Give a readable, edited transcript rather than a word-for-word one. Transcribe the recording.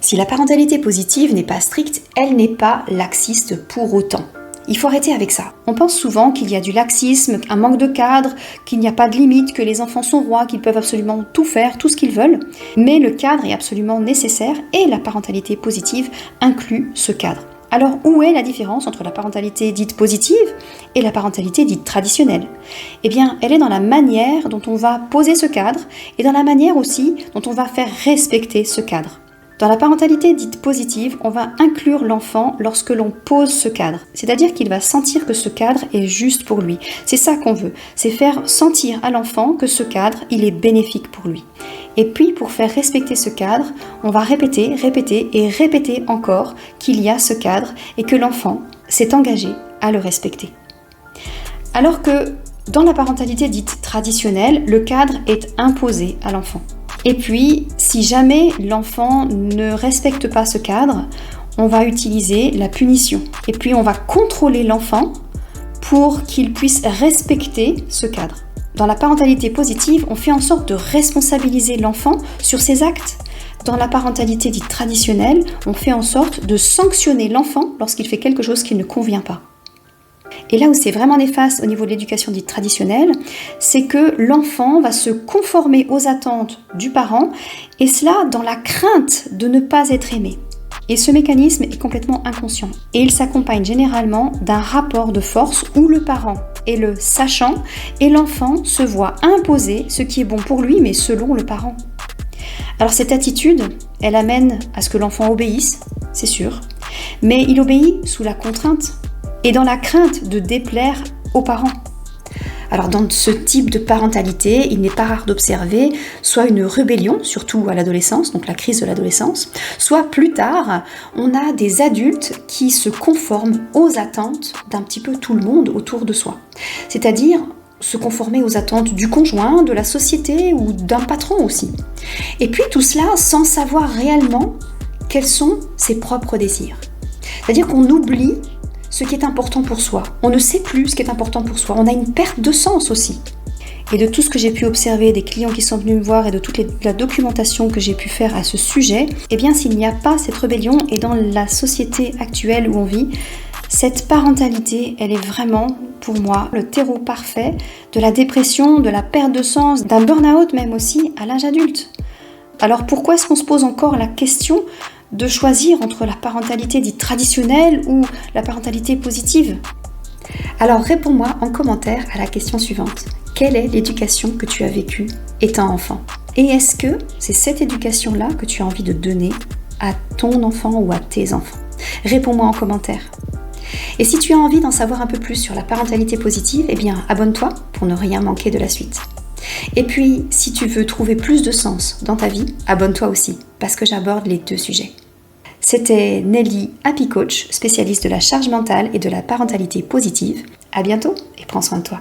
Si la parentalité positive n'est pas stricte, elle n'est pas laxiste pour autant. Il faut arrêter avec ça. On pense souvent qu'il y a du laxisme, un manque de cadre, qu'il n'y a pas de limite, que les enfants sont rois, qu'ils peuvent absolument tout faire, tout ce qu'ils veulent. Mais le cadre est absolument nécessaire et la parentalité positive inclut ce cadre. Alors où est la différence entre la parentalité dite positive et la parentalité dite traditionnelle ? Eh bien, elle est dans la manière dont on va poser ce cadre et dans la manière aussi dont on va faire respecter ce cadre. Dans la parentalité dite positive, on va inclure l'enfant lorsque l'on pose ce cadre. C'est-à-dire qu'il va sentir que ce cadre est juste pour lui. C'est ça qu'on veut, c'est faire sentir à l'enfant que ce cadre, il est bénéfique pour lui. Et puis, pour faire respecter ce cadre, on va répéter et répéter encore qu'il y a ce cadre et que l'enfant s'est engagé à le respecter. Alors que dans la parentalité dite traditionnelle, le cadre est imposé à l'enfant. Et puis, si jamais l'enfant ne respecte pas ce cadre, on va utiliser la punition. Et puis, on va contrôler l'enfant pour qu'il puisse respecter ce cadre. Dans la parentalité positive, on fait en sorte de responsabiliser l'enfant sur ses actes. Dans la parentalité dite traditionnelle, on fait en sorte de sanctionner l'enfant lorsqu'il fait quelque chose qui ne convient pas. Et là où c'est vraiment néfaste au niveau de l'éducation dite traditionnelle, c'est que l'enfant va se conformer aux attentes du parent, et cela dans la crainte de ne pas être aimé. Et ce mécanisme est complètement inconscient. Et il s'accompagne généralement d'un rapport de force où le parent est le sachant et l'enfant se voit imposer ce qui est bon pour lui, mais selon le parent. Alors cette attitude, elle amène à ce que l'enfant obéisse, c'est sûr, mais il obéit sous la contrainte et dans la crainte de déplaire aux parents. Alors dans ce type de parentalité, il n'est pas rare d'observer soit une rébellion, surtout à l'adolescence, donc la crise de l'adolescence, soit plus tard, on a des adultes qui se conforment aux attentes d'un petit peu tout le monde autour de soi. C'est-à-dire se conformer aux attentes du conjoint, de la société ou d'un patron aussi. Et puis tout cela sans savoir réellement quels sont ses propres désirs. C'est-à-dire qu'on oublie ce qui est important pour soi. On ne sait plus ce qui est important pour soi. On a une perte de sens aussi. Et de tout ce que j'ai pu observer, des clients qui sont venus me voir et de toute la documentation que j'ai pu faire à ce sujet, eh bien s'il n'y a pas cette rébellion et dans la société actuelle où on vit, cette parentalité, elle est vraiment, pour moi, le terreau parfait de la dépression, de la perte de sens, d'un burn-out même aussi à l'âge adulte. Alors pourquoi est-ce qu'on se pose encore la question de choisir entre la parentalité dite traditionnelle ou la parentalité positive ? Alors réponds-moi en commentaire à la question suivante. Quelle est l'éducation que tu as vécue étant enfant ? Et est-ce que c'est cette éducation-là que tu as envie de donner à ton enfant ou à tes enfants ? Réponds-moi en commentaire. Et si tu as envie d'en savoir un peu plus sur la parentalité positive, eh bien abonne-toi pour ne rien manquer de la suite. Et puis, si tu veux trouver plus de sens dans ta vie, abonne-toi aussi, parce que j'aborde les deux sujets. C'était Nelly, Happy Coach, spécialiste de la charge mentale et de la parentalité positive. À bientôt et prends soin de toi.